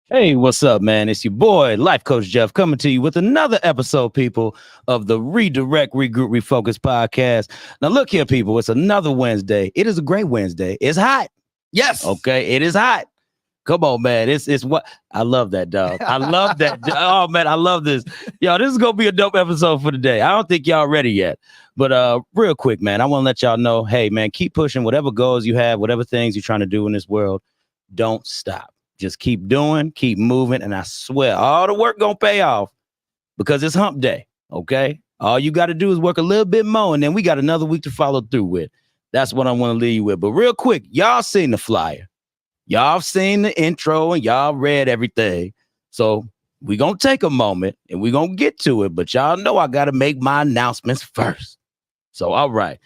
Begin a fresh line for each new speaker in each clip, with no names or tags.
Hey, what's up, man? It's your boy, Life Coach Jeff, coming to you with another episode, people, of the Redirect Regroup Refocus Podcast. Now, look here, people. It's another Wednesday. It is a great Wednesday. It's hot.
Yes.
Okay, it is hot. Come on, man. It's what I love that, dog. I love that. Oh, man, I love this. Yo, this is gonna be a dope episode for today. I don't think y'all ready yet. But real quick, man, I want to let y'all know, hey, man, keep pushing whatever goals you have, whatever things you're trying to do in this world. Don't stop. Just keep doing, keep moving, and I swear all the work gonna pay off because it's hump day, okay? All you got to do is work a little bit more, and then we got another week to follow through with. That's what I want to leave you with. But real quick, y'all seen the flyer. Y'all seen the intro, and y'all read everything. So we gonna take a moment, and we gonna get to it, but y'all know I got to make my announcements first. So, all right.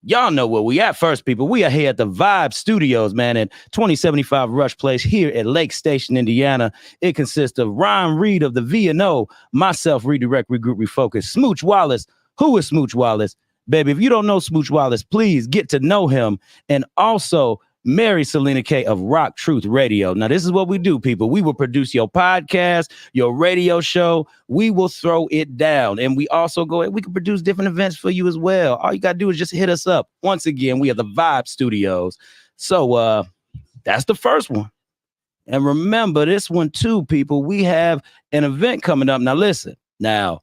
Y'all know where we at first, people. We are here at the Vibe Studios, man, at 2075 Rush Place here at Lake Station, Indiana. It consists of Ryan Reed of the V&O, myself, Redirect Regroup Refocus, Smooch Wallace. Who is Smooch Wallace? Baby, if you don't know Smooch Wallace, please get to know him. And also Mary Selena K of Rock Truth Radio. Now, this is what we do, people. We will produce your podcast, your radio show. We will throw it down. And we also we can produce different events for you as well. All you got to do is just hit us up. Once again, we are the Vibe Studios. So that's the first one. And remember this one too, people. We have an event coming up. Now, listen. Now,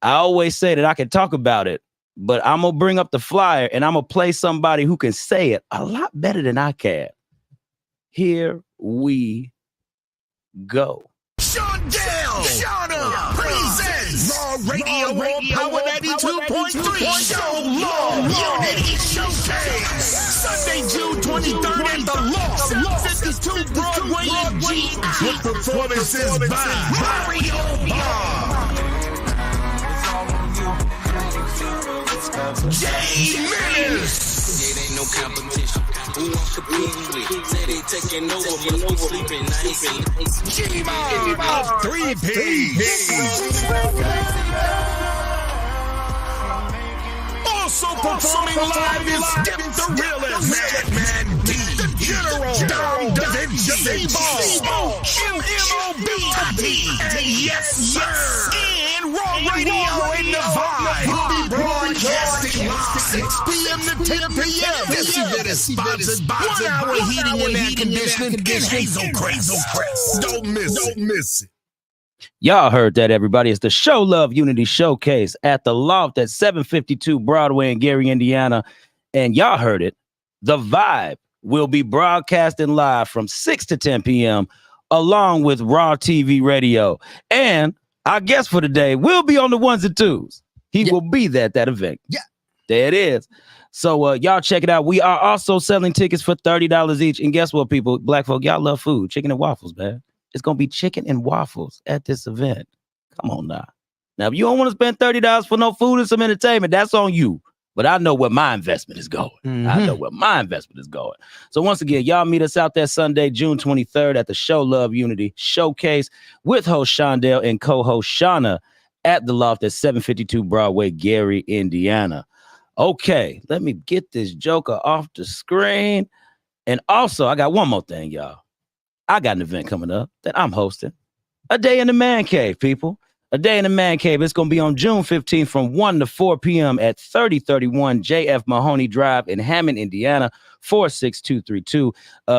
I always say that I can talk about it, but I'm going to bring up the flyer and I'm going to play somebody who can say it a lot better than I can. Here we go.
Shauna presents Raw Radio Power 92.3 Show Law Unity Showcase. Sunday, June 23rd at the Loft, 52 Broadway in GI. With performances by Mario Bob, Jay Menace.
It ain't no competition. Who wants to compete with? Say they taking over, but sleeping nice.
G-Man of 3P. Also performing live is Skip the Realist, Madman D, the General, Dom Da Vinci, C-Ball, MMOB, and yes, sir, and Raw Radio in the Vibe. We'll be broadcasting live 6 p.m. to 10 p.m. This event is sponsored by 1 hour heating and air conditioning and Hazel Crest. Don't miss it.
Y'all heard that, everybody. It's the Show Love Unity Showcase at the Loft at 752 Broadway in Gary, Indiana. And y'all heard it. The Vibe will be broadcasting live from 6 to 10 p.m. along with Raw TV Radio. And our guest for today will be on the ones and twos. He will be there at that event.
Yeah.
There it is. So y'all check it out. We are also selling tickets for $30 each. And guess what, people? Black folk, y'all love food. Chicken and waffles, man. It's going to be chicken and waffles at this event. Come on now. Now, if you don't want to spend $30 for no food and some entertainment, that's on you. But I know where my investment is going. I know where my investment is going. So once again, y'all meet us out there Sunday, June 23rd at the Show Love Unity Showcase with host Shondell and co-host Shauna at the Loft at 752 Broadway, Gary, Indiana. Okay, let me get this joker off the screen. And also, I got one more thing, y'all. I got an event coming up that I'm hosting. A Day in the Man Cave, people. A Day in the Man Cave. It's going to be on June 15th from 1 to 4 p.m. at 3031 J.F. Mahoney Drive in Hammond, Indiana, 46232.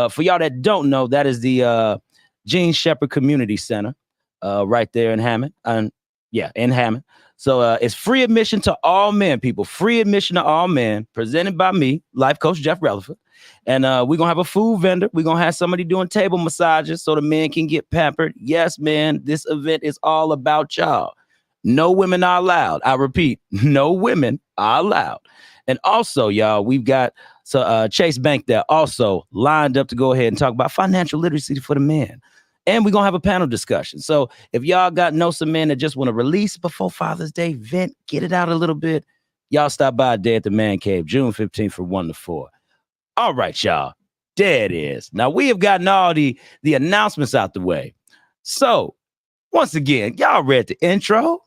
For y'all that don't know, that is the Gene Shepherd Community Center right there in Hammond. In Hammond. So it's free admission to all men, people. Free admission to all men, presented by me, Life Coach Jeff Relevant. And we're going to have a food vendor. We're going to have somebody doing table massages so the men can get pampered. Yes, man, this event is all about y'all. No women are allowed. I repeat, no women are allowed. And also, y'all, we've got Chase Bank there also lined up to go ahead and talk about financial literacy for the men. And we're going to have a panel discussion. So if y'all know some men that just want to release before Father's Day, vent, get it out a little bit, y'all stop by a day at the Man Cave, June 15th from 1 to 4. All right, y'all. There it is. Now, we have gotten all the announcements out the way. So, once again, y'all read the intro.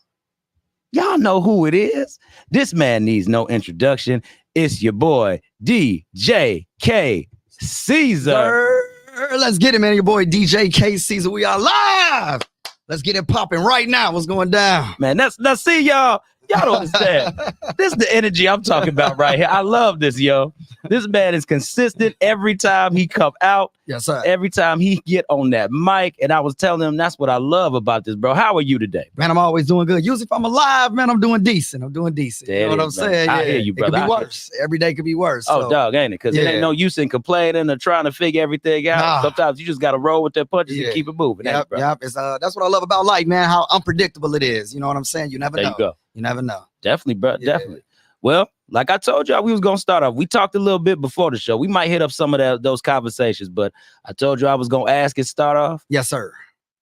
Y'all know who it is. This man needs no introduction. It's your boy, Dee J KCeaser.
Let's get it, man. Your boy Dee J KCeaser. We are live. Let's get it popping right now. What's going down?
Man, now see y'all. Y'all don't understand. This is the energy I'm talking about right here. I love this, yo. This man is consistent every time he come out.
Yes, sir.
Every time he get on that mic. And I was telling him that's what I love about this, bro. How are you today?
Man, I'm always doing good. Usually if I'm alive, man, I'm doing decent. You know what I'm saying?
I hear you, brother.
It could be worse. Every day could be worse.
Oh,
so.
dog, ain't it? Because it ain't no use in complaining or trying to figure everything out.
Nah.
Sometimes you just got to roll with their punches and keep it moving.
Yep. It's, that's what I love about life, man, how unpredictable it is. You know what I'm saying? You never know.
There you go.
You never know.
Definitely, bro. Yeah. Definitely. Well, like I told y'all, we was going to start off. We talked a little bit before the show. We might hit up some of those conversations, but I told you I was going to ask and start off.
Yes, sir.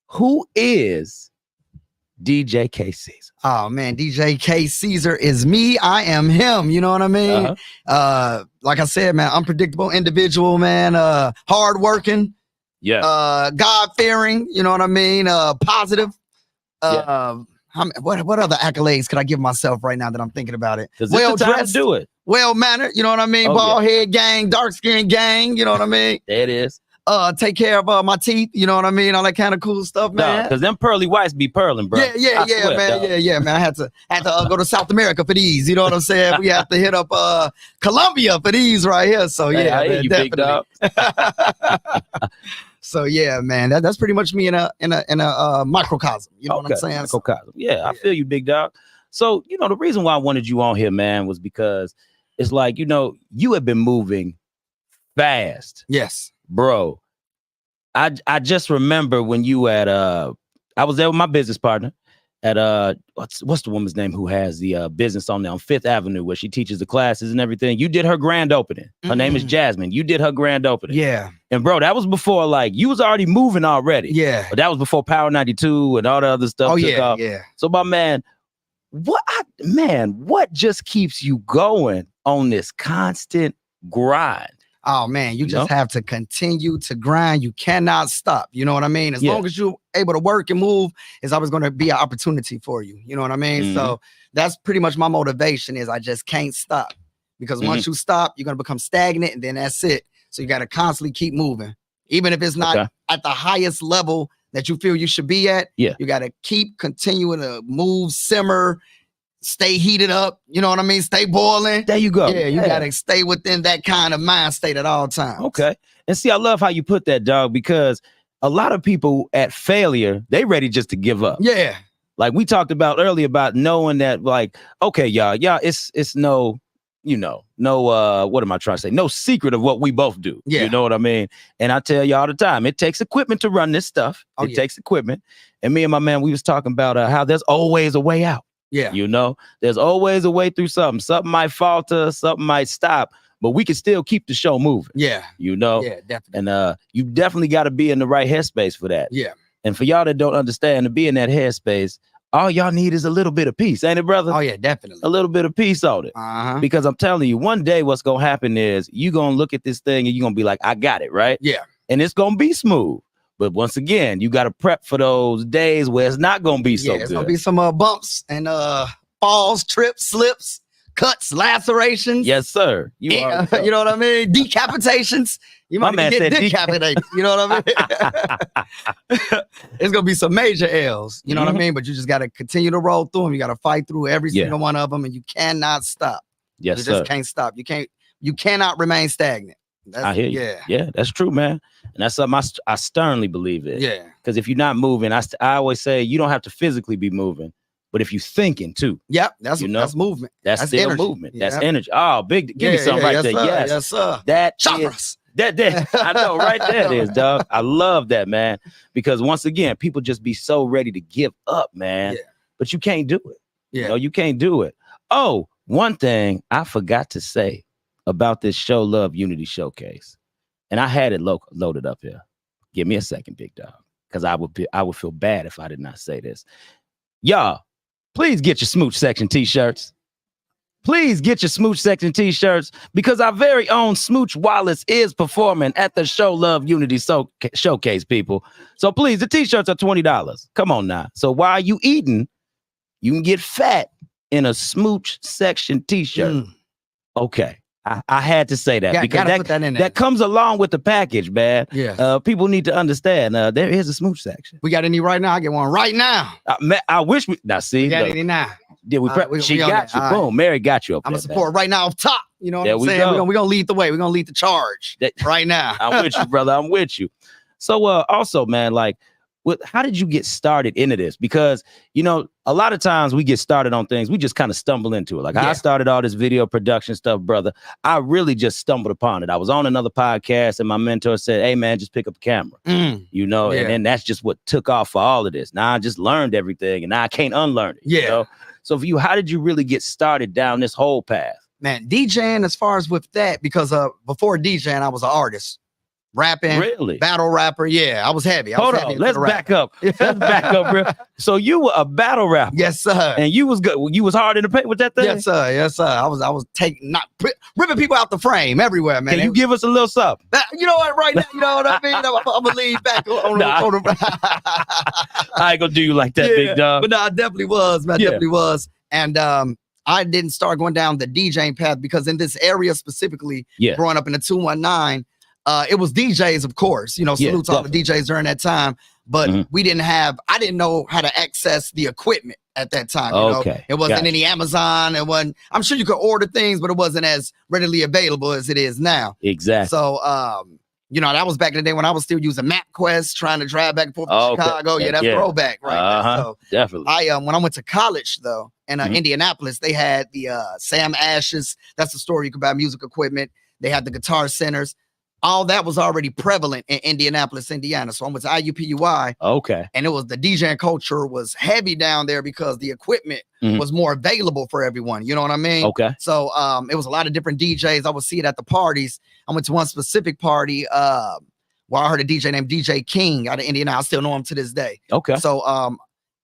Who is Dee J KCeaser?
Oh, man, Dee J KCeaser is me. I am him. You know what I mean? Like I said, man, unpredictable individual, man. Hardworking.
Yeah.
God-fearing. You know what I mean? Positive. What other accolades could I give myself right now that I'm thinking about it?
Well dressed, do it.
Well mannered, you know what I mean? Bald head gang, dark skin gang, you know what I mean?
There it is.
Take care of my teeth, you know what I mean? All that kind of cool stuff, man.
Because them pearly whites be pearling, bro.
Yeah, man. I had to go to South America for these, you know what I'm saying? We have to hit up Colombia for these right here. So yeah,
I hear you, big dog.
So yeah, man, that's pretty much me in a microcosm. You know what I'm saying?
Microcosm. Yeah, I feel you, big dog. So, you know, the reason why I wanted you on here, man, was because it's like, you know, you have been moving fast.
Yes.
Bro. I just remember when you I was there with my business partner at what's the woman's name who has the business on there on 5th Avenue where she teaches the classes and everything. You did her grand opening. Her name is Jasmine. You did her grand opening.
Yeah.
And bro, that was before, like, you was already moving already.
Yeah.
But that was before Power 92 and all the other stuff.
Oh, yeah.
So my man, what just keeps you going on this constant grind?
Oh man, you just have to continue to grind. You cannot stop. You know what I mean? As long as you're able to work and move, it's always going to be an opportunity for you. You know what I mean? So that's pretty much my motivation is I just can't stop. Because once you stop, you're going to become stagnant and then that's it. So you got to constantly keep moving. Even if it's not at the highest level that you feel you should be at, you got to keep continuing to move, simmer, stay heated up, you know what I mean? Stay boiling.
There you go.
Yeah, you gotta stay within that kind of mind state at all times.
Okay. And see, I love how you put that, dog, because a lot of people at failure, they ready just to give up.
Yeah.
Like we talked about earlier about knowing that, like, okay, y'all, it's no, you know, no, what am I trying to say? No secret of what we both do.
Yeah.
You know what I mean? And I tell you all the time, it takes equipment to run this stuff. It takes equipment. And me and my man, we was talking about how there's always a way out.
Yeah.
You know, there's always a way through something. Something might falter, something might stop, but we can still keep the show moving.
Yeah.
You know?
Yeah, definitely.
And you definitely got to be in the right headspace for that.
Yeah.
And for y'all that don't understand, to be in that headspace, all y'all need is a little bit of peace, ain't it, brother?
Oh, yeah, definitely.
A little bit of peace on it. Because I'm telling you, one day what's going to happen is you're going to look at this thing and you're going to be like, I got it, right?
Yeah.
And it's going to be smooth. But once again, you got to prep for those days where it's not going to be so good.
It's going to be some bumps and falls, trips, slips, cuts, lacerations.
Yes, sir.
You know what I mean? Decapitations. You might get decapitated. You know what I mean? It's going to be some major L's. You know what I mean? But you just got to continue to roll through them. You got to fight through every single one of them, and you cannot stop.
Yes,
you
sir.
just can't stop. You cannot remain stagnant.
I hear you. Yeah, that's true, man. And that's something I sternly believe in.
Yeah.
Because if you're not moving, I always say you don't have to physically be moving, but if you're thinking too.
Yep, that's movement.
That's still
energy.
Movement. That's energy. Oh, big. Give me something right there.
Sir. Yes, sir.
That
chakras.
That I know, right there it is, dog. I love that, man. Because once again, people just be so ready to give up, man. Yeah. But you can't do it.
Yeah.
You know, you can't do it. Oh, one thing I forgot to say about this Show Love Unity Showcase. And I had it loaded up here. Give me a second, big dog. Because I would feel bad if I did not say this. Y'all, please get your Smooch Section t-shirts. Please get your Smooch Section t-shirts because our very own Smooch Wallace is performing at the Show Love Unity Showcase, people. So please, the t-shirts are $20. Come on now. So while you eating, you can get fat in a Smooch Section t-shirt. Okay. I had to say that because
put that in there.
That comes along with the package, man.
Yeah.
People need to understand. There is a smooch section.
We got any right now? I get one right now.
I wish we now see.
We got any now?
Yeah, she got you. Boom, Mary got you up.
I'm gonna support right now up top. You know what I'm saying?
Go.
We're gonna lead the way. We're gonna lead the charge right now.
I'm with you, brother. I'm with you. So also, man, like, how did you get started into this? Because, you know, a lot of times we get started on things, we just kind of stumble into it. Like I started all this video production stuff, brother. I really just stumbled upon it. I was on another podcast and my mentor said, hey, man, just pick up a camera, you know, and then that's just what took off for all of this. Now I just learned everything and now I can't unlearn it.
Yeah.
You know? So for you, how did you really get started down this whole path?
Man, DJing as far as with that, because before DJing, I was an artist. Rapping,
really,
battle rapper. Yeah, I was heavy.
Hold on, let's back up. Let's back up, bro. So you were a battle rapper,
yes, sir.
And you was good. You was hard in the paint with that thing,
yes, sir. Yes, sir. I was ripping people out the frame everywhere, man.
Can you give us a little something?
You know what? Right now, you know what I mean. I'm gonna lean back on
I ain't gonna do you like that, big dog.
But no, I definitely was, man. Definitely was, and I didn't start going down the DJing path because in this area specifically, growing up in the 219. It was DJs, of course, you know, salute to all the DJs during that time, but I didn't know how to access the equipment at that time. You know? It wasn't any Amazon. I'm sure you could order things, but it wasn't as readily available as it is now.
Exactly.
So, you know, that was back in the day when I was still using MapQuest, trying to drive back and forth to Chicago. Yeah, that's throwback right there. So
definitely.
When I went to college, though, in Indianapolis, they had the Sam Ash's. That's the store you could buy music equipment. They had the Guitar Centers. All that was already prevalent in Indianapolis, Indiana. So I went to IUPUI.
Okay.
And it was the DJing culture was heavy down there because the equipment was more available for everyone. You know what I mean?
Okay.
So it was a lot of different DJs. I would see it at the parties. I went to one specific party where I heard a DJ named DJ King out of Indiana. I still know him to this day.
Okay.
So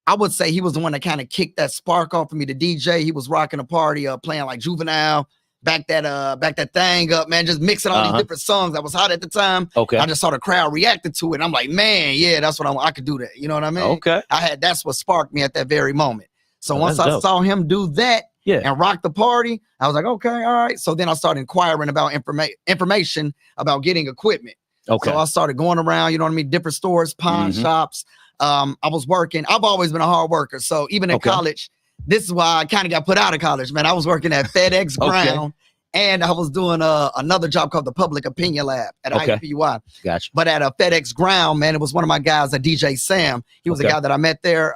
I would say he was the one that kind of kicked that spark off for me to DJ. He was rocking a party, playing like Juvenile. Back that thing up, man. Just mixing all these different songs that was hot at the time.
Okay.
I just saw the crowd reacted to it. And I'm like, man, yeah, that's what I could do that. You know what I mean?
Okay.
That's what sparked me at that very moment. So once I saw him do that and rock the party, I was like, okay, all right. So then I started inquiring about information about getting equipment.
Okay.
So I started going around, you know what I mean? Different stores, pawn shops. I was working. I've always been a hard worker. So even in college, this is why I kind of got put out of college, man. I was working at FedEx Ground, and I was doing another job called the Public Opinion Lab at IUPUI.
Gotcha.
But at FedEx Ground, man, it was one of my guys, DJ Sam. He was a guy that I met there.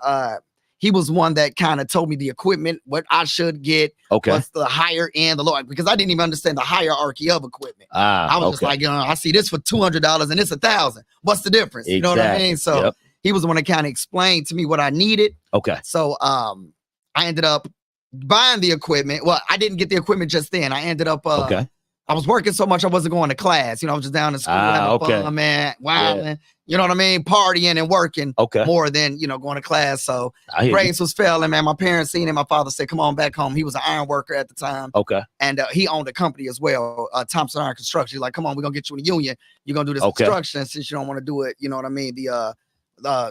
He was one that kind of told me the equipment, what I should get, what's the higher end, the lower, because I didn't even understand the hierarchy of equipment. I was just like, you know, I see this for $200 and it's $1,000. What's the difference? You know what I mean? So he was the one that kind of explained to me what I needed.
Okay.
So I ended up buying the equipment. Well, I didn't get the equipment just then. I ended up, I was working so much I wasn't going to class. You know, I was just down in school having fun, man, wilding, you know what I mean? Partying and working more than, you know, going to class. So grades was failing, man. My parents seen it. My father said, come on back home. He was an iron worker at the time. Okay. And he owned a company as well, Thompson Iron Construction. He's like, come on, we're going to get you in a union. You're going to do this construction since you don't want to do it, you know what I mean? The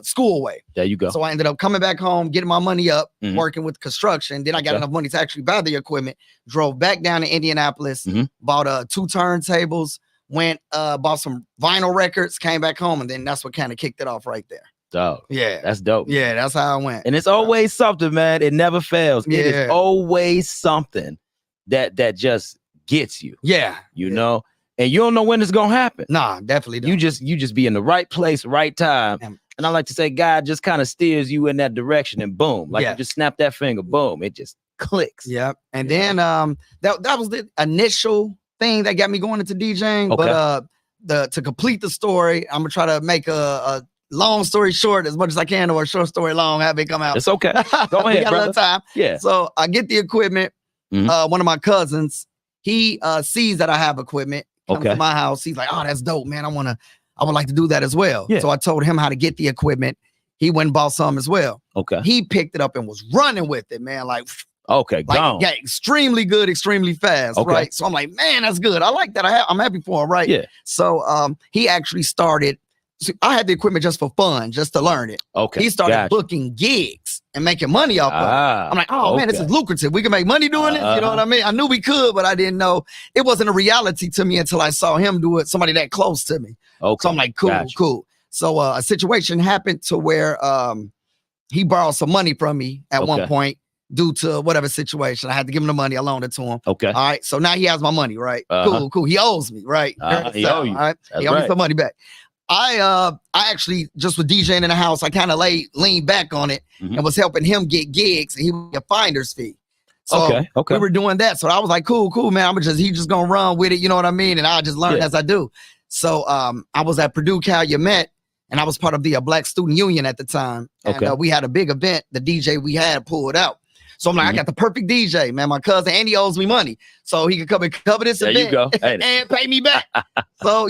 school way. There you go. So I ended up coming back home, getting my money up, working with construction. Then I got enough money to actually buy the equipment, drove back down to Indianapolis, bought 2 turntables, went bought some vinyl records, came back home, and then that's what kind of kicked it off right there.
Dope.
Yeah.
That's dope.
Yeah, that's how I went.
And it's always something, man. It never fails. It is always something that just gets you. Yeah. You know? And you don't know when it's gonna happen.
Nah, definitely don't.
You just be in the right place, right time. And I like to say, God just kind of steers you in that direction, and boom, like you just snap that finger, boom, it just clicks.
Yeah. And then that was the initial thing that got me going into DJing. But to complete the story, I'm gonna try to make a long story short as much as I can, or a short story long, have it come out.
It's okay. Go ahead,
got a little time. Yeah. So I get the equipment. One of my cousins, he sees that I have equipment. Comes to my house. He's like, oh, that's dope, man. I would like to do that as well. Yeah. So I told him how to get the equipment. He went and bought some as well. Okay. He picked it up and was running with it, man. Like, gone. Yeah, extremely good, extremely fast. Right. So I'm like, man, that's good. I like that. I'm happy for him. Right. Yeah. So he actually started So I had the equipment just for fun, just to learn it.
Okay.
He started booking gigs and making money off of it. I'm like, oh man, this is lucrative. We can make money doing this. You know what I mean? I knew we could, but I didn't know it wasn't a reality to me until I saw him do it. Somebody that close to me.
Okay.
So I'm like, cool. So a situation happened to where he borrowed some money from me at one point due to whatever situation. I had to give him the money. I loaned it to him.
Okay.
All right. So now he has my money, right? Cool. He owes me, right?
He owes you.
All right. He owes me some money back. I actually just with DJing in the house, I kind of leaned back on it and was helping him get gigs, and he would get a finder's fee. So we were doing that. So I was like, cool, man. He just gonna run with it, you know what I mean? And I just learn as I do. So I was at Purdue Calumet, and I was part of the Black Student Union at the time. And we had a big event. The DJ we had pulled out. So I'm like, I got the perfect DJ, man. My cousin Andy owes me money, so he could come and cover this event
you go.
and pay me back. So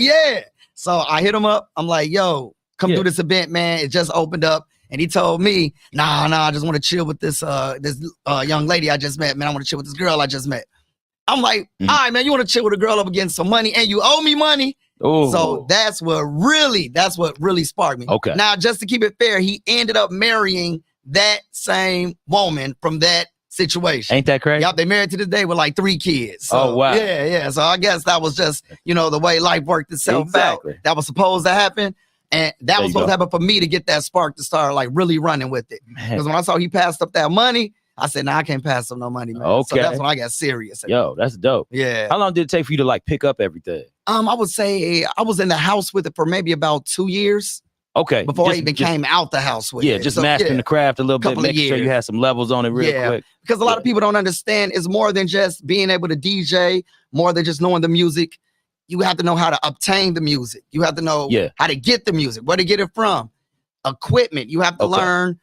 So I hit him up. I'm like, yo, come do this event, man. It just opened up. And he told me, nah, I just want to chill with this young lady I just met, man. I want to chill with this girl I just met. I'm like, all right, man, you want to chill with a girl up against some money and you owe me money? Ooh. So that's what really sparked me. Okay. Now, just to keep it fair, he ended up marrying that same woman from that situation.
Ain't that crazy?
Yup, they married to this day with like 3 kids. So,
oh, wow.
Yeah. So I guess that was just, the way life worked itself out. That was supposed to happen. And that was supposed to happen for me to get that spark to start like really running with it. Because when I saw he passed up that money, I said, nah, I can't pass up no money, man. Okay. So that's when I got serious.
Yo, that's dope.
Yeah.
How long did it take for you to like pick up everything?
I would say I was in the house with it for maybe about 2 years.
Okay.
Before I even came out the house with it.
Yeah, just mastering the craft a little bit, making sure you had some levels on it real quick.
Because a lot of people don't understand it's more than just being able to DJ, more than just knowing the music. You have to know how to obtain the music. You have to know how to get the music, where to get it from. Equipment. You have to learn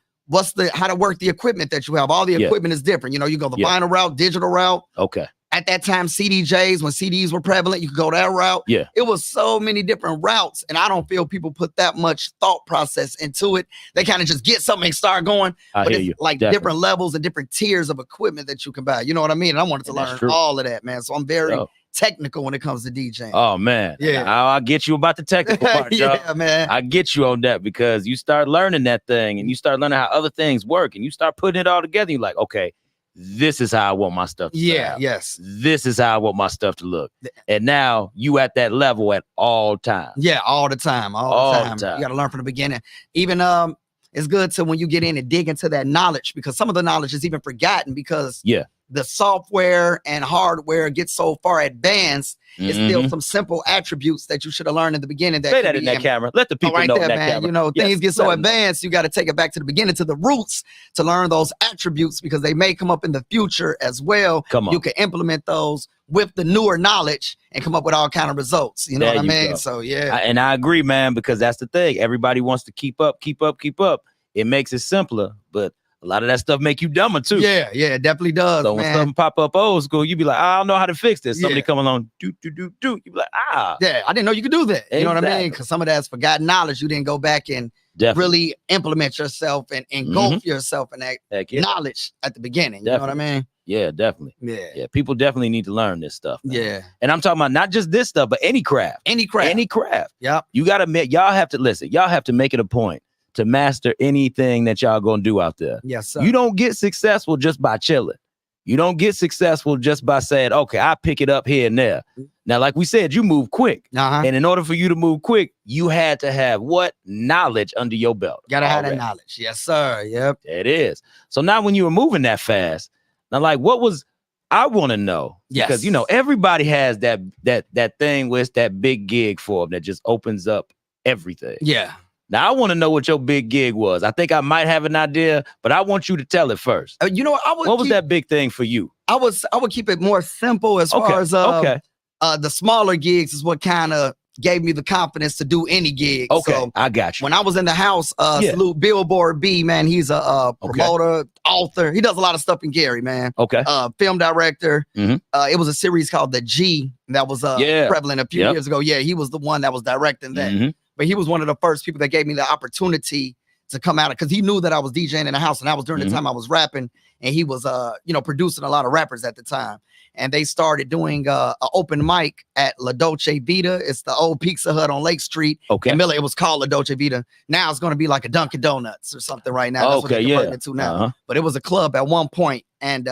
how to work the equipment that you have. All the equipment is different. You go the vinyl route, digital route.
Okay.
At that time, CDJs, when CDs were prevalent, you could go that route. Yeah. It was so many different routes. And I don't feel people put that much thought process into it. They kind of just get something and start going. But it's like different levels and different tiers of equipment that you can buy. You know what I mean? And I wanted to learn all of that, man. So I'm very technical when it comes to DJing.
Oh, man. Yeah. I'll get you about the technical part,
yeah, man.
I get you on that because you start learning that thing and you start learning how other things work and you start putting it all together. You're like, okay, this is how I want my stuff to sound.
Yes.
This is how I want my stuff to look. And now you at that level at all times.
Yeah, all the time. All the time. You got to learn from the beginning. Even it's good to when you get in and dig into that knowledge because some of the knowledge is even forgotten because the software and hardware gets so far advanced. It's still some simple attributes that you should have learned in the beginning.
Say that in that camera. Let the people know that camera.
Things get so advanced, you got to take it back to the beginning, to the roots, to learn those attributes because they may come up in the future as well. You can implement those with the newer knowledge and come up with all kind of results. You know what I mean? Go. So
and I agree, man, because that's the thing. Everybody wants to keep up. It makes it simpler, but a lot of that stuff make you dumber too.
Yeah, it definitely does.
So when something pop up old school, you be like, I don't know how to fix this. Somebody come along, do. You be like,
Yeah, I didn't know you could do that. You know what I mean? Because some of that's forgotten knowledge. You didn't go back and really implement yourself and engulf yourself in that knowledge at the beginning. You know what I mean?
Yeah, definitely. Yeah. People definitely need to learn this stuff. Man.
Yeah.
And I'm talking about not just this stuff, but any craft.
Yep.
You got to y'all have to listen. Y'all have to make it a point to master anything that y'all gonna do out there.
Yes, sir.
You don't get successful just by chilling. You don't get successful just by saying, okay, I pick it up here and there. Now, like we said, you move quick. And in order for you to move quick, you had to have what? Knowledge under your belt.
Gotta have that knowledge. Yes, sir. Yep.
It is. So now when you were moving that fast, now like what was, I want to know.
Yes.
Because, everybody has that thing where it's that big gig for them that just opens up everything.
Yeah.
Now, I want to know what your big gig was. I think I might have an idea, but I want you to tell it first.
What
was that big thing for you?
I would keep it more simple as far as the smaller gigs is what kind of gave me the confidence to do any gig.
Okay,
so
I got you.
When I was in the house, salute Billboard B, man. He's a promoter, author. He does a lot of stuff in Gary, man.
Okay.
Film director. It was a series called The G that was prevalent a few years ago. Yeah, he was the one that was directing that. But he was one of the first people that gave me the opportunity to come out, because he knew that I was DJing in the house, and that was during the time I was rapping, and he was producing a lot of rappers at the time. And they started doing an open mic at La Dolce Vita. It's the old Pizza Hut on Lake Street.
Okay.
In Miller, it was called La Dolce Vita. Now it's going to be like a Dunkin' Donuts or something right now. That's what they're converting it to now. But it was a club at one point, and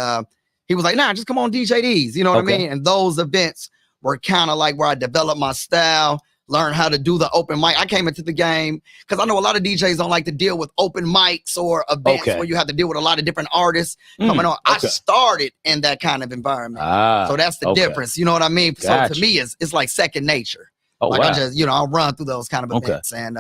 he was like, nah, just come on DJ these. You know what I mean? And those events were kind of like where I developed my style, learn how to do the open mic. I came into the game because I know a lot of DJs don't like to deal with open mics or events where you have to deal with a lot of different artists coming on. I started in that kind of environment. So that's the difference. You know what I mean? So to me, it's like second nature. I just, I'll run through those kind of events. And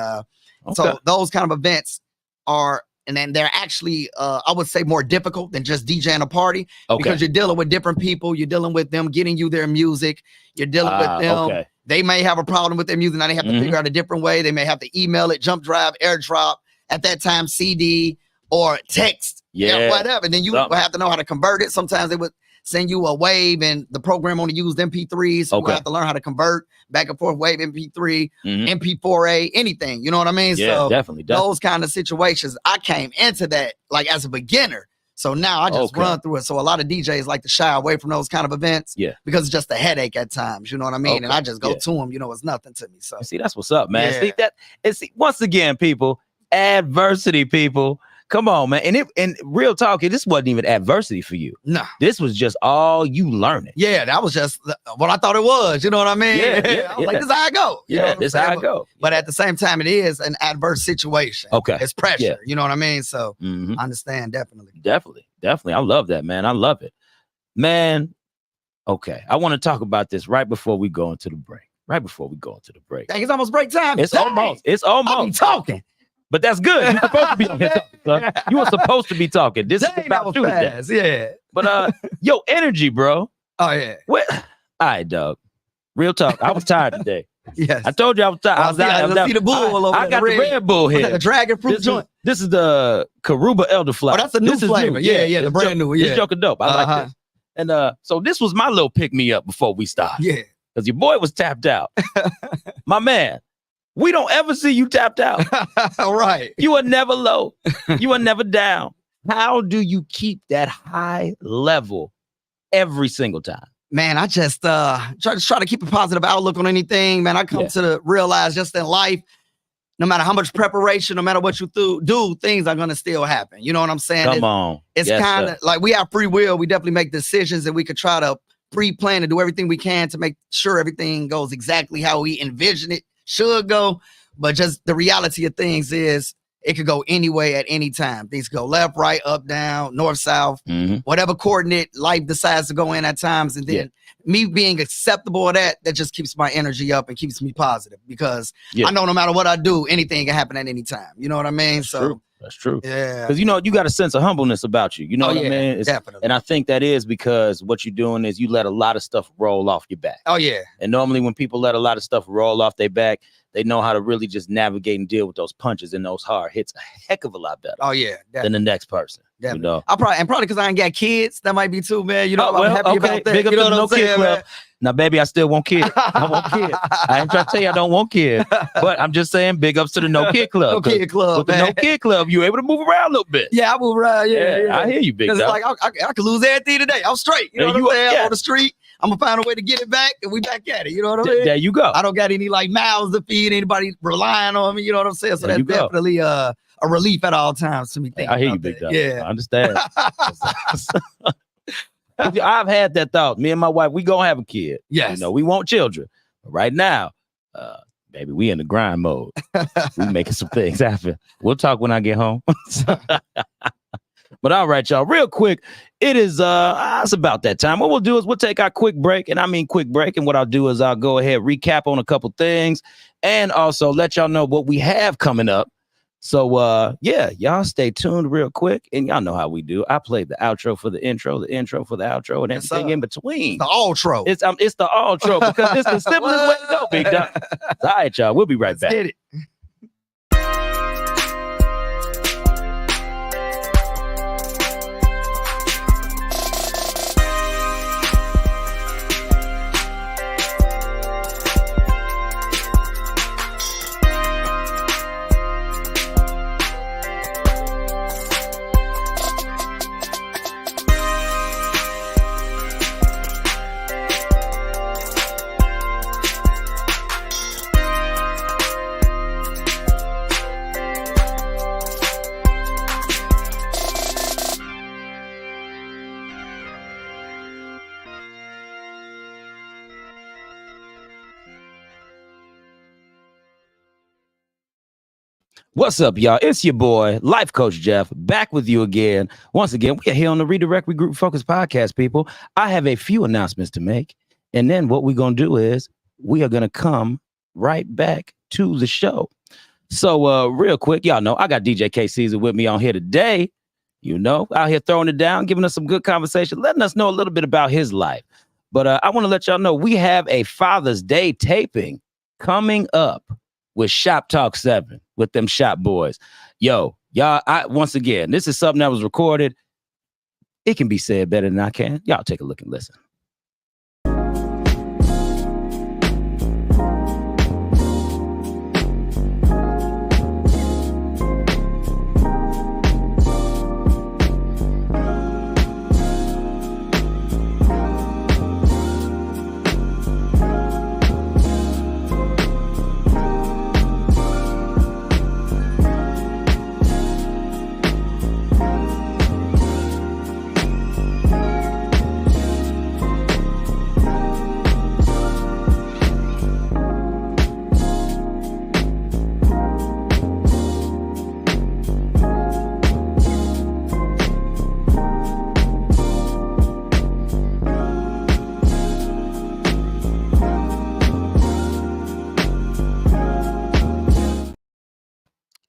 so those kind of events are, and then they're actually, I would say, more difficult than just DJing a party because you're dealing with different people. You're dealing with them getting you their music. You're dealing with them. They may have a problem with their music. Now they have to figure out a different way. They may have to email it, jump drive, airdrop, at that time, CD or text, whatever. And then you would have to know how to convert it. Sometimes they would send you a wave and the program only used MP3. So you have to learn how to convert back and forth, wave MP3, MP4A, anything. You know what I mean?
Yeah,
so
definitely.
Those kind of situations, I came into that like as a beginner. So now I just run through it. So a lot of DJs like to shy away from those kind of events because it's just a headache at times. You know what I mean? And I just go to them. It's nothing to me. So
see, that's what's up, man. See, once again, people, adversity, people. Come on, man. And real talk, this wasn't even adversity for you. No. This was just all you learning.
Yeah, that was just what I thought it was. You know what I mean? I was like, this is how I go.
This is how I go.
But at the same time, it is an adverse situation.
Okay.
It's pressure. You know what I mean? So I understand, definitely.
Definitely. I love that, man. I love it. Man, okay. I want to talk about this right before we go into the break. Dang,
it's almost break time.
It's almost.
I'm talking.
But that's good. You're supposed to be on here talking, son. You were supposed to be talking. This is about you today.
Yeah.
But yo, energy, bro.
Oh, yeah.
All right, dog. Real talk. I was tired today.
Yes.
I told you I was tired.
I see the bull over
I got the Red Bull here.
The dragon fruit joint.
This is the Karuba Elderflower.
Oh, that's a new flavor. Yeah, the brand new. Yeah.
It's joking dope. I like this. And so this was my little pick-me-up before we started.
Yeah.
Because your boy was tapped out. My man. We don't ever see you tapped out.
All right.
You are never low. You are never down. How do you keep that high level every single time?
Man, I just try to keep a positive outlook on anything. Man, I come to realize just in life, no matter how much preparation, no matter what you do, things are going to still happen. You know what I'm saying?
Come on.
It's kind of like we have free will. We definitely make decisions and we could try to pre-plan and do everything we can to make sure everything goes exactly how we envision it should go, but just the reality of things is it could go any way at any time. Things go left, right, up, down, north, south, whatever coordinate life decides to go in at times. And then me being acceptable of that just keeps my energy up and keeps me positive because I know no matter what I do, anything can happen at any time. You know what I mean?
That's true.
Yeah.
Because, you got a sense of humbleness about you. You know what I mean?
Definitely.
And I think that is because what you're doing is you let a lot of stuff roll off your back.
Oh, yeah.
And normally when people let a lot of stuff roll off their back, they know how to really just navigate and deal with those punches and those hard hits a heck of a lot better.
Oh, yeah.
Than the next person.
Definitely. You know? Probably because I ain't got kids. That might be too, man. I'm happy about that.
Big up
you know
to
what
no
I'm saying,
kid club.
Man?
Now, baby, I still want kids. I want kids. I ain't trying to tell you I don't want kids, but I'm just saying big ups to the no kid club.
No kid club,
with
man.
the no kid club, you're able to move around a little bit.
Yeah, I move around. Yeah.
I hear you, big dog.
It's like I could lose everything today. I'm straight. You know what I'm saying? I'm on the street. I'm gonna find a way to get it back, and we back at it. You know what I mean?
There you go.
I don't got any mouths to feed, anybody relying on me. You know what I'm saying? So that's definitely a relief at all times to me.
I hear you, big dog.
Yeah,
I understand. I've had that thought. Me and my wife, we gonna have a kid.
Yes.
We want children. But right now, baby, we in the grind mode. We making some things happen. We'll talk when I get home. But all right, y'all, real quick, it is it's about that time. What we'll do is we'll take our quick break, and I mean quick break, and what I'll do is I'll go ahead, recap on a couple things, and also let y'all know what we have coming up. So y'all stay tuned real quick, and y'all know how we do. I play the outro for the intro for the outro, and everything in between.
The outro.
It's the outro because it's the simplest way to go, big dog. All right, y'all, we'll be right back.
Get it.
What's up, y'all? It's your boy, Life Coach Jeff, back with you again. Once again, we are here on the Redirect Regroup Refocus Podcast, people. I have a few announcements to make, and then what we're going to do is we are going to come right back to the show. So real quick, y'all know I got Dee J KCeaser with me on here today, out here throwing it down, giving us some good conversation, letting us know a little bit about his life. But I want to let y'all know we have a Father's Day taping coming up with Shop Talk 7 with them Shop Boys. Yo, y'all, once again, this is something that was recorded. It can be said better than I can. Y'all take a look and listen.